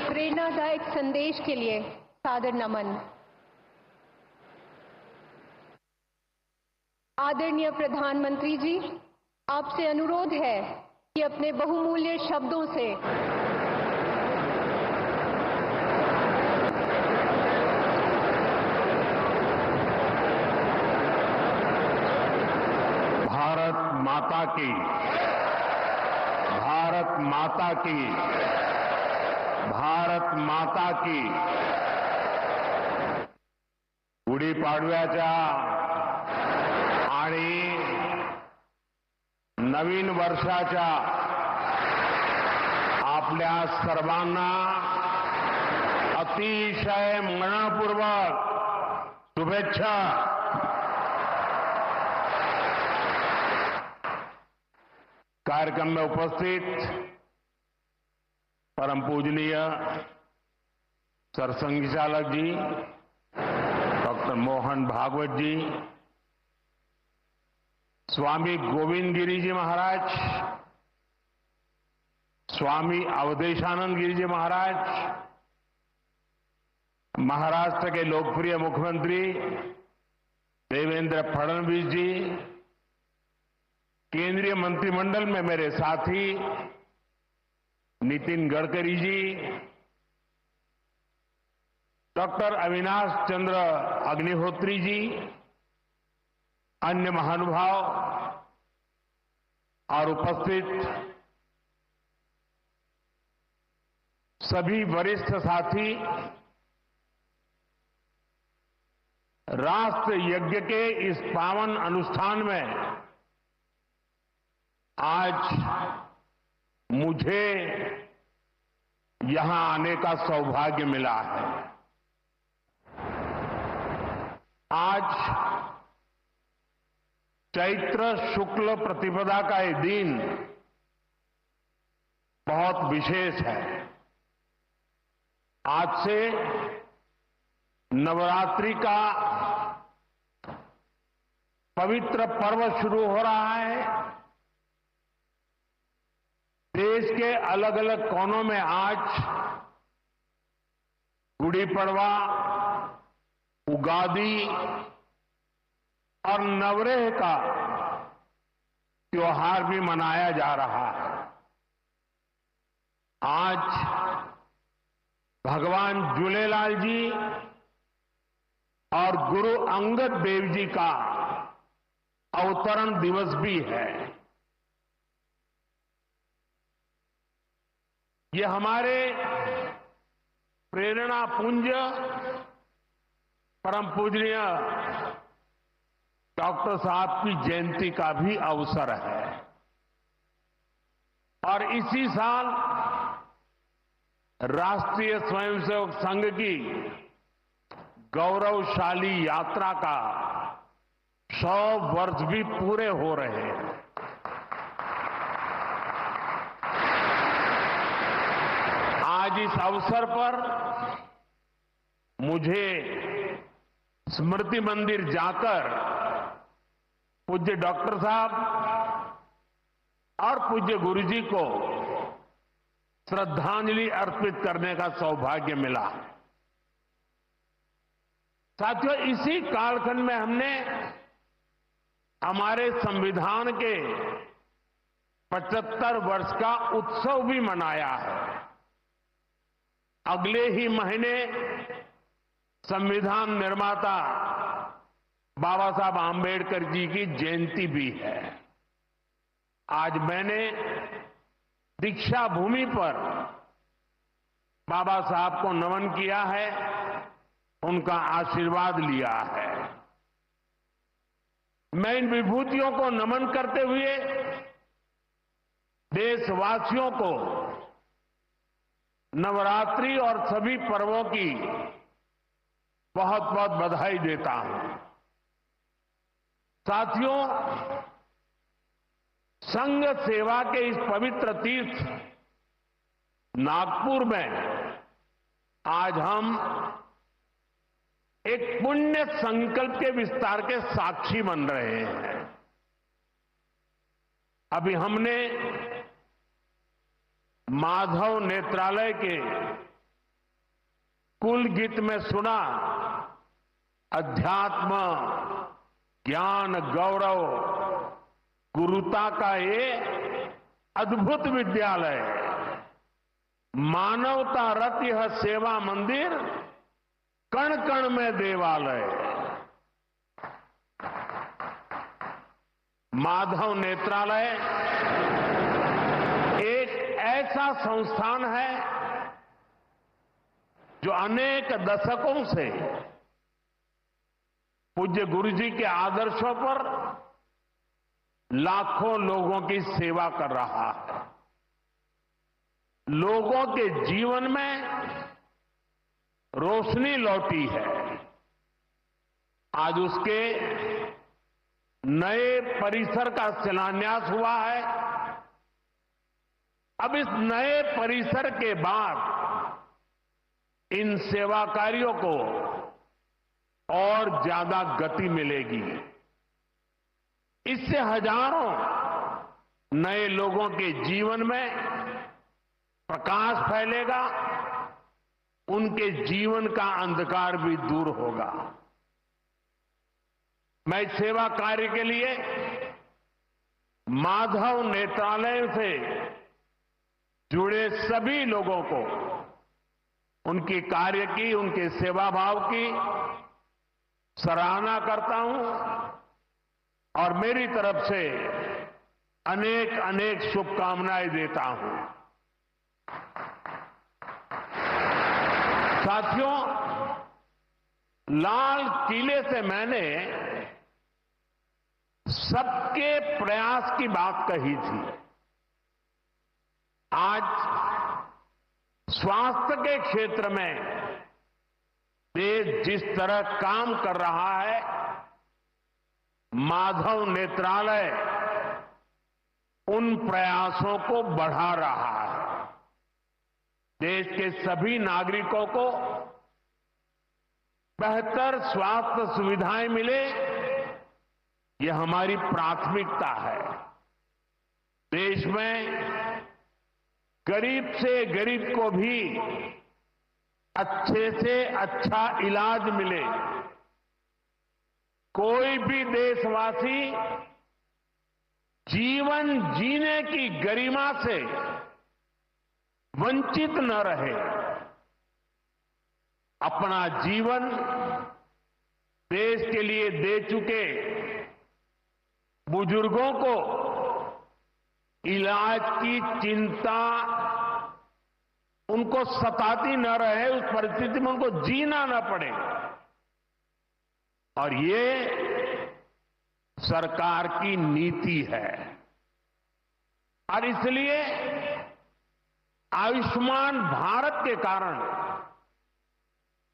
प्रेरणादायक संदेश के लिए सादर नमन। आदरणीय प्रधानमंत्री जी, आपसे अनुरोध है कि अपने बहुमूल्य शब्दों से भारत माता की गुढीपाडव्याच्या आणि नवीन वर्षाच्या आपल्या सर्वांना अतिशय मनपूर्वक शुभेच्छा। कार्यक्रम में उपस्थित परम पूजनीय सरसंघचालक जी डॉक्टर मोहन भागवत जी, स्वामी गोविंद गिरी जी महाराज, स्वामी अवधेशानंद गिरी जी महाराज, महाराष्ट्र के लोकप्रिय मुख्यमंत्री देवेंद्र फडणवीस जी, केंद्रीय मंत्रिमंडल में मेरे साथी नितिन गडकरी जी, डॉक्टर अविनाश चंद्र अग्निहोत्री जी, अन्य महानुभाव और उपस्थित सभी वरिष्ठ साथी, राष्ट्र यज्ञ के इस पावन अनुष्ठान में आज मुझे यहां आने का सौभाग्य मिला है। आज चैत्र शुक्ल प्रतिपदा का ये दिन बहुत विशेष है। आज से नवरात्रि का पवित्र पर्व शुरू हो रहा है। देश के अलग अलग कोनों में आज गुड़ी पड़वा, उगादी और नवरेह का त्योहार भी मनाया जा रहा है। आज भगवान झूलेलाल जी और गुरु अंगद देव जी का अवतरण दिवस भी है। ये हमारे प्रेरणा पुंज परम पूजनीय डॉक्टर साहब की जयंती का भी अवसर है और इसी साल राष्ट्रीय स्वयंसेवक संघ की गौरवशाली यात्रा का 100 वर्ष भी पूरे हो रहे हैं। आज इस अवसर पर मुझे स्मृति मंदिर जाकर पूज्य डॉक्टर साहब और पूज्य गुरुजी को श्रद्धांजलि अर्पित करने का सौभाग्य मिला। साथियों, इसी कालखंड में हमने हमारे संविधान के 75 वर्ष का उत्सव भी मनाया है। अगले ही महीने संविधान निर्माता बाबा साहब आंबेडकर जी की जयंती भी है। आज मैंने दीक्षा भूमि पर बाबा साहब को नमन किया है, उनका आशीर्वाद लिया है। मैं इन विभूतियों को नमन करते हुए देशवासियों को नवरात्रि और सभी पर्वों की बहुत बहुत बधाई देता हूं। साथियों, संघ सेवा के इस पवित्र तीर्थ नागपुर में आज हम एक पुण्य संकल्प के विस्तार के साक्षी बन रहे हैं। अभी हमने माधव नेत्रालय के कुल गीत में सुना, अध्यात्म, ज्ञान, गौरव, गुरुता का ये अद्भुत विद्यालय, मानवता रत यह सेवा मंदिर, कण कण में देवालय। माधव नेत्रालय एक ऐसा संस्थान है जो अनेक दशकों से पूज्य गुरु जी के आदर्शों पर लाखों लोगों की सेवा कर रहा है। लोगों के जीवन में रोशनी लौटी है। आज उसके नए परिसर का शिलान्यास हुआ है। अब इस नए परिसर के बाद इन सेवा कार्यों को और ज्यादा गति मिलेगी। इससे हजारों नए लोगों के जीवन में प्रकाश फैलेगा, उनके जीवन का अंधकार भी दूर होगा। मैं सेवा कार्य के लिए माधव नेत्रालय से जुड़े सभी लोगों को उनकी कार्य की, उनके सेवा भाव की सराहना करता हूं और मेरी तरफ से अनेक अनेक शुभकामनाएं देता हूं। साथियों, लाल किले से मैंने सबके प्रयास की बात कही थी। आज स्वास्थ्य के क्षेत्र में देश जिस तरह काम कर रहा है, माधव नेत्रालय उन प्रयासों को बढ़ा रहा है। देश के सभी नागरिकों को बेहतर स्वास्थ्य सुविधाएं मिले, यह हमारी प्राथमिकता है। देश में गरीब से गरीब को भी अच्छे से अच्छा इलाज मिले। कोई भी देशवासी जीवन जीने की गरिमा से वंचित न रहे। अपना जीवन देश के लिए दे चुके बुजुर्गों को इलाज की चिंता उनको सताती न रहे, उस परिस्थिति में उनको जीना न पड़े। और ये सरकार की नीति है। और इसलिए आयुष्मान भारत के कारण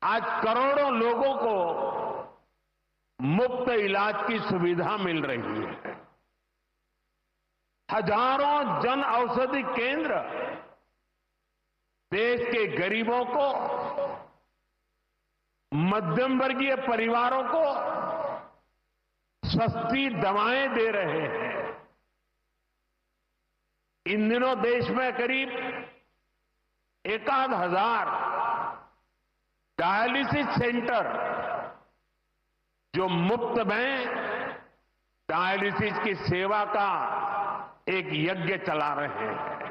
आज करोड़ों लोगों को मुफ्त इलाज की सुविधा मिल रही है। हजारों जन औषधि केंद्र देश के गरीबों को, मध्यम वर्गीय परिवारों को सस्ती दवाएं दे रहे हैं। इन दिनों देश में करीब 1,000 डायलिसिस सेंटर जो मुफ्त में डायलिसिस की सेवा का एक यज्ञ चला रहे हैं।